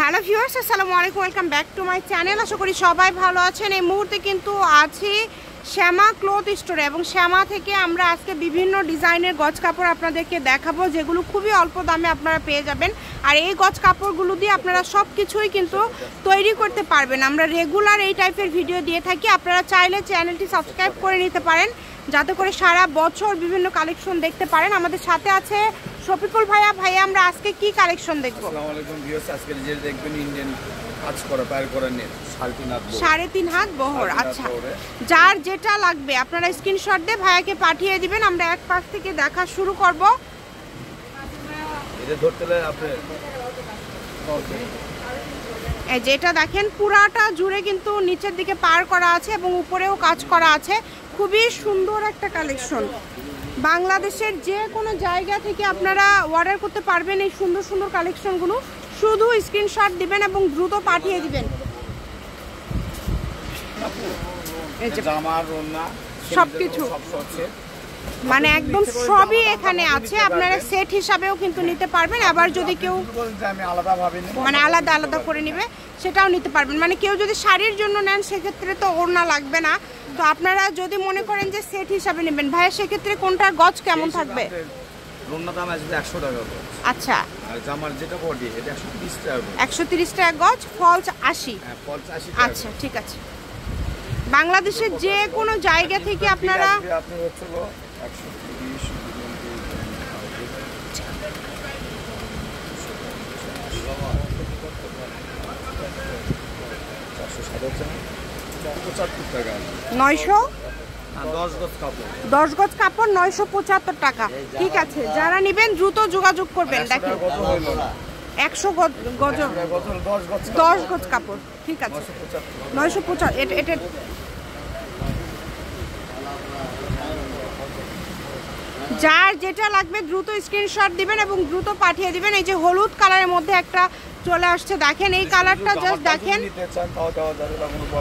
Hello viewers, আসসালামু আলাইকুম, welcome back to my channel. আশা করি সবাই ভালো আছেন। এই মুহূর্তে কিন্তু আছি শ্যামা ক্লথ স্টোরে এবং শ্যামা থেকে আমরা আজকে বিভিন্ন ডিজাইনের গজ কাপড় আপনাদেরকে দেখাবো, যেগুলো খুবই অল্প দামে আপনারা পেয়ে যাবেন। আর এই গজ কাপড়গুলো দিয়ে আপনারা সব কিছুই কিন্তু তৈরি করতে পারবেন। আমরা রেগুলার এই টাইপের ভিডিও দিয়ে থাকি। আপনারা চাইলে চ্যানেলটি সাবস্ক্রাইব করে নিতে পারেন, যাতে করে সারা বছর বিভিন্ন কালেকশন দেখতে পারেন। আমাদের সাথে আছে শফিকুল ভাইয়া। ভাইয়া, আমরা আজকে কি কালেকশন দেখব? আসসালামু আলাইকুম ভিউয়ার্স, আজকে যে দেখবেন ইন্ডিয়ান কাজ করা পায়ের করা নেট 3.5 হাত বহর। আচ্ছা, যার যেটা লাগবে আপনারা স্ক্রিনশট দিয়ে ভাইয়াকে পাঠিয়ে দিবেন। আমরা এক পাশ থেকে দেখা শুরু করব। এটা ধরতেলে আপনি এই যেটা দেখেন পুরাটা জুড়ে কিন্তু নিচের দিকে পার করা আছে এবং উপরেও কাজ করা আছে। খুবই সুন্দর একটা কালেকশন। বাংলাদেশের যে কোনো জায়গা থেকে আপনারা অর্ডার করতে পারবেন এই সুন্দর সুন্দর কালেকশনগুলো। শুধু স্ক্রিনশট দিবেন এবং দ্রুত পাঠিয়ে দিবেন। এই যে জামা ওড়না সবকিছু মানে একদম সবই এখানে আছে। আপনারা সেট হিসাবেও কিন্তু নিতে পারবেন। আবার যদি কেউ মানে আলাদা আলাদা করে নেবে সেটাও নিতে পারবেন। মানে কেউ যদি শাড়ির জন্য নেন সেক্ষেত্রে তো ওড়না লাগবে না। তো আপনারা যদি মনে করেন যে সেট হিসাবে নেবেন ভাইয়া, সেক্ষেত্রে কোনটার গজ কেমন থাকবে? ওড়না দাম আসবে 100 টাকা গজ। আচ্ছা, আর জামার যেটা বডি এটা 130 টাকা গজ। 130 টাকা গজ, ফলস 80। হ্যাঁ, ফলস 80 টাকা। আচ্ছা, ঠিক আছে। বাংলাদেশের যে কোনো জায়গা থেকে আপনারা আপনি হচ্ছে 130 75 টাকা। 10 গজ কাপড় 975 টাকা। ঠিক আছে, যারা নেবেন দ্রুত যোগাযোগ করবেন। দেখেন 100 গজ 10 গজ কাপড়। ঠিক আছে, 975। এটা যার যেটা লাগবে দ্রুত স্ক্রিনশট দিবেন এবং দ্রুত পাঠিয়ে দিবেন। এই যে হলুদ কালারের মধ্যে একটা চলে আসছে, দেখেন এই কালারটা জাস্ট দেখেন।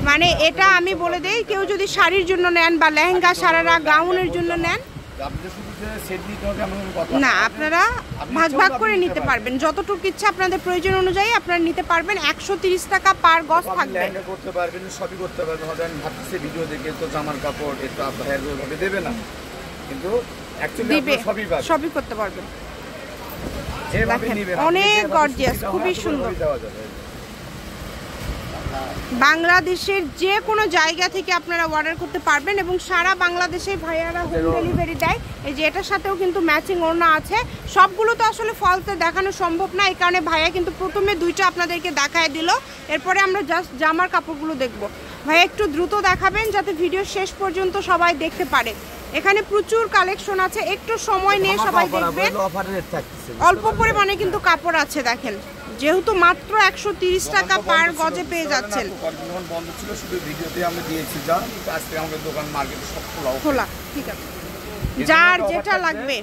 মানে এটা আমি বলে দেই, কেউ যদি শাড়ির জন্য নেন বা লেহেঙ্গা সারারা গাউনের জন্য নেন না, আপনারা ভাগ ভাগ করে নিতে পারবেন। যতটুকু ইচ্ছা আপনাদের প্রয়োজন অনুযায়ী আপনারা নিতে পারবেন। 130 টাকা পার গজ থাকবে। লেহেঙ্গা করতে পারবেন, সবই করতে পারবেন। হয়তো আমি ভাবতেছি ভিডিও দেখে তো জামার কাপড় একটু আপনার ভাবে দেবে না, কিন্তু সবই করতে পারবেন। অনেক গর্জিয়াস, খুবই সুন্দর। বাংলাদেশের যে কোনো জায়গা থেকে আপনারা অর্ডার করতে পারবেন এবং সারা বাংলাদেশে ভাইয়ারা হোম ডেলিভারি দেয়। এই যে এটার সাথেও কিন্তু ম্যাচিং ওড়না আছে। সবগুলো তো আসলে ফলসে দেখানো সম্ভব না, এই কারণে ভাইয়া কিন্তু প্রথমে দুইটা আপনাদেরকে দেখায় দিল। এরপরে আমরা জাস্ট জামার কাপড়গুলো দেখব। ভাইয়া একটু দ্রুত দেখাবেন যাতে ভিডিও শেষ পর্যন্ত সবাই দেখতে পারে। এখানে প্রচুর কালেকশন আছে, একটু সময় নিয়ে সবাই দেখবেন। অল্প পরিমাণে কিন্তু কাপড় আছে। দেখেন, যেহেতু মাত্র 130 টাকা পার গজে পেয়ে যাচ্ছেন। বন্ধ ছিল, শুধু ভিডিওতে আমরা দিয়েছি। যা আজকে আমাদের দোকান মার্কেট সব খোলা। ঠিক আছে, যার যেটা লাগবে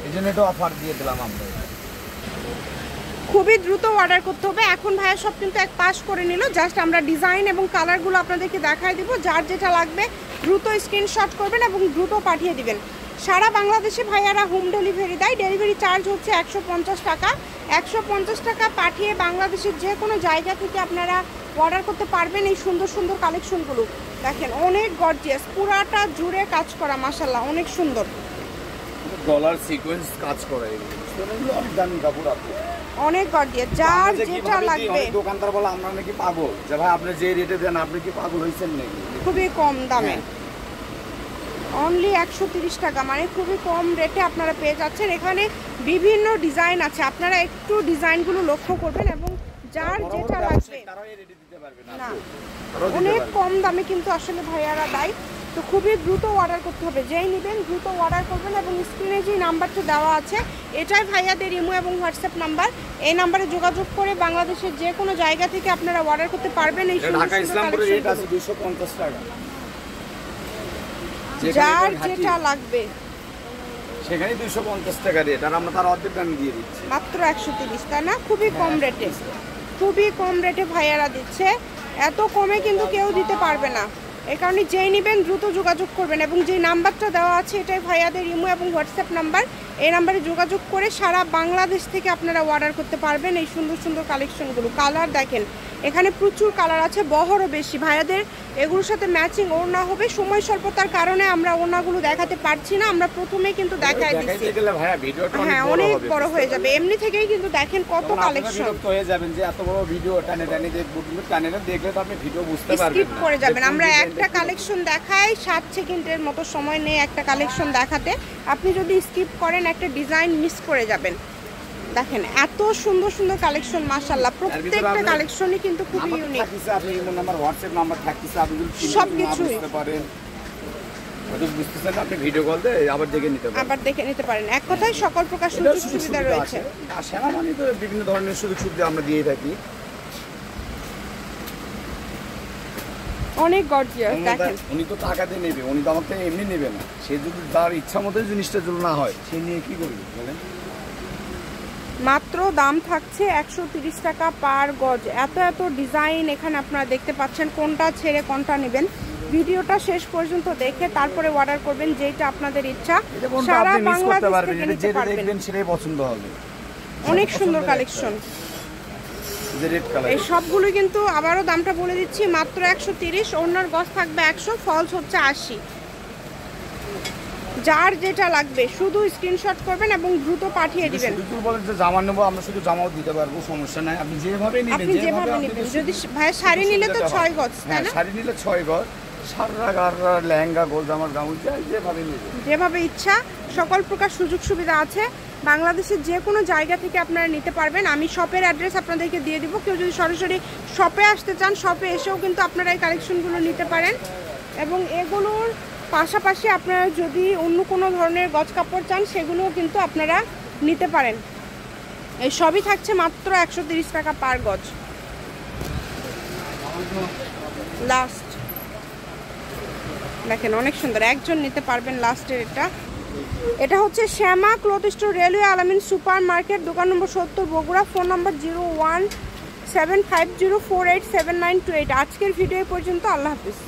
এইজন্য এটা অফার দিয়ে দিলাম আমরা। খুবই দ্রুত অর্ডার করতে হবে। এখন ভাইয়া সব কিন্তু এক পাশ করে নিল। জাস্ট আমরা ডিজাইন এবং কালারগুলো আপনাদেরকে দেখাই দিব। যার যেটা লাগবে দ্রুত স্ক্রিনশট করবেন এবং দ্রুত পাঠিয়ে দিবেন। সারা বাংলাদেশে ভাইয়ারা হোম ডেলিভারি দেয়। ডেলিভারি চার্জ হচ্ছে 150 টাকা। 150 টাকা পাঠিয়ে বাংলাদেশের যে কোনো জায়গা থেকে আপনারা অর্ডার করতে পারবেন এই সুন্দর সুন্দর কালেকশনগুলো। দেখেন অনেক গর্জিয়াস, পুরাটা জুড়ে কাজ করা, মাশাআল্লাহ অনেক সুন্দর। ডলার সিকোয়েন্স কাজ করা, এগুলো অনেক দামি কাপড় আছে, অনেক গর্জিয়াস। যার যেটা লাগবে। দোকানদার বলে আমরা নাকি পাগল, যে ভাই আপনি যে রেটে দেন আপনি কি পাগল হইছেন নাকি? খুবই কম দামে, অনলি 130 টাকা, মানে খুবই কম রেটে আপনারা পেয়ে যাচ্ছেন। এখানে বিভিন্ন ডিজাইন আছে, আপনারা একটু ডিজাইনগুলো লক্ষ্য করবেন এবং যার যেটা লাগবে না, অনেক কম দামে কিন্তু আসলে ভাইয়ারা দেয়। তো খুবই দ্রুত অর্ডার করতে হবে। যেই নেবেন দ্রুত অর্ডার করবেন এবং স্ক্রিনে যে নাম্বারটা দেওয়া আছে এটাই ভাইয়াদের ইমো এবং হোয়াটসঅ্যাপ নাম্বার। এই নাম্বারে যোগাযোগ করে বাংলাদেশের যে কোনো জায়গা থেকে আপনারা অর্ডার করতে পারবেন। এই ঢাকা ইসলামপুরে রেট আছে 250 টাকা। যার যেটা লাগবে সেখানে 250 টাকা রেট, আর আমরা তার অর্ধেক দাম দিয়ে দিচ্ছি মাত্র 130, তাই না? খুবই কম রেটে, খুবই কম রেটে ভাইয়ারা দিচ্ছে। এত কমে কিন্তু কেউ দিতে পারবে না। এই কারণে যেই নেবেন দ্রুত যোগাযোগ করবেন এবং যে নাম্বারটা দেওয়া আছে এটাই ভাইয়াদের ইমো এবং হোয়াটসঅ্যাপ নাম্বার। এই নাম্বারে যোগাযোগ করে সারা বাংলাদেশ থেকে আপনারা অর্ডার করতে পারবেন এই সুন্দর সুন্দর কালেকশনগুলো। কালার দেখেন, এখানে প্রচুর কালার আছে, বহরও বেশি। ভাইয়াদের এগুলোর সাথে ম্যাচিং ওড়না হবে। সময় স্বল্পতার কারণে আমরা ওড়নাগুলো দেখাতে পারছি না, আমরা প্রথমেই কিন্তু দেখাই দিচ্ছি। হ্যাঁ, অনেক বড় হয়ে যাবে। এমনি থেকেই কিন্তু দেখেন কত কালেকশন হয়ে যাবেন যে এত বড় ভিডিও টানে টানে দেখবো, কিন্তু টানে না দেখলে তো আপনি ভিডিও বুঝতে পারবেন না, স্কিপ করে যাবেন। আমরা একটা কালেকশন দেখাই, 7 সেকেন্ডের মতো সময় নেই একটা কালেকশন দেখাতে। আপনি যদি স্কিপ করেন একটা ডিজাইন মিস করে যাবেন। দেখেন এত সুন্দর সুন্দর কালেকশন, মাশাআল্লাহ প্রত্যেকটা কালেকশনই কিন্তু খুব ইউনিক। আপনি ইমো নাম্বার, হোয়াটসঅ্যাপ নাম্বার থাকতেছে, আপনি যদি সবকিছু বুঝতে পারেন, হয়তো বুঝতেছেন না, আপনি ভিডিও কল দিয়ে আবার দেখে নিতে পারেন। এক কথায় সকল প্রকার সুযোগ সুবিধা রয়েছে। আর সেনাবাহিনী তো বিভিন্ন ধরনের সুযোগ সুবিধা আমরা দিয়ে থাকি। অনেক গর্জিয়াস। দেখেন উনি তো টাকা দিয়ে নেবে, উনি তো আমার থেকে এমনি নেবে না। সে যদি তার ইচ্ছা মতো জিনিসটা যদি না হয়, সে নিয়ে কি করবে বলেন? মাত্র দাম থাকছে 130 টাকা পার গজ। এত এত ডিজাইন এখানে আপনারা দেখতে পাচ্ছেন, কোনটা ছেড়ে কোনটা নেবেন ভিডিওটা শেষ পর্যন্ত দেখে তারপরে অর্ডার করবেন, যেটা আপনাদের ইচ্ছা। সারা বাংলাদেশ থেকে নিতে পারবেন, সেটাই পছন্দ হবে। অনেক সুন্দর কালেকশন। এই সবগুলো কিন্তু আবারও দামটা বলে দিচ্ছি, মাত্র 130। ওড়নার গজ থাকবে 100, ফলস হচ্ছে 80। যার যেটা লাগবে শুধু স্ক্রিনশট করবেন এবং দ্রুত পাঠিয়ে দিবেন। শুধু বলেন যে জামা নেব, আমরা শুধু জামাও দিতে পারবো, সমস্যা নাই। আপনি যেভাবে নেবেন, যদি ভাই শাড়ি নিলে তো 6 গজ, তাই না? শাড়ি নিলে 6 গজ, সারা গাররা লেহেঙ্গা, গোলজামার গাউনটা যেভাবে নেবেন, যেভাবে ইচ্ছা। সকল প্রকার সুযোগ সুবিধা আছে। বাংলাদেশের যে কোনো জায়গা থেকে আপনারা নিতে পারবেন। আমি শপের অ্যাড্রেস আপনাদেরকে দিয়ে দিব। কেউ যদি সরাসরি শপে আসতে চান, শপে এসেও কিন্তু আপনারা এই কালেকশনগুলো নিতে পারেন। এবং এগুলোর পাশাপাশি আপনারা যদি অন্য কোনো ধরনের গজ কাপড় চান, সেগুলোও কিন্তু আপনারা নিতে পারেন। এই সবই থাকছে মাত্র 130 টাকা পার গজ। লাস্ট দেখেন, অনেক সুন্দর, একজন নিতে পারবেন লাস্টের। এটা হচ্ছে শ্যামা ক্লথ স্টোর, রেলওয়ে আলামিন সুপার মার্কেট, দোকান নম্বর 70, বগুড়া। ফোন নম্বর 0175048792। আজকের ভিডিও পর্যন্ত। আল্লাহ হাফিজ।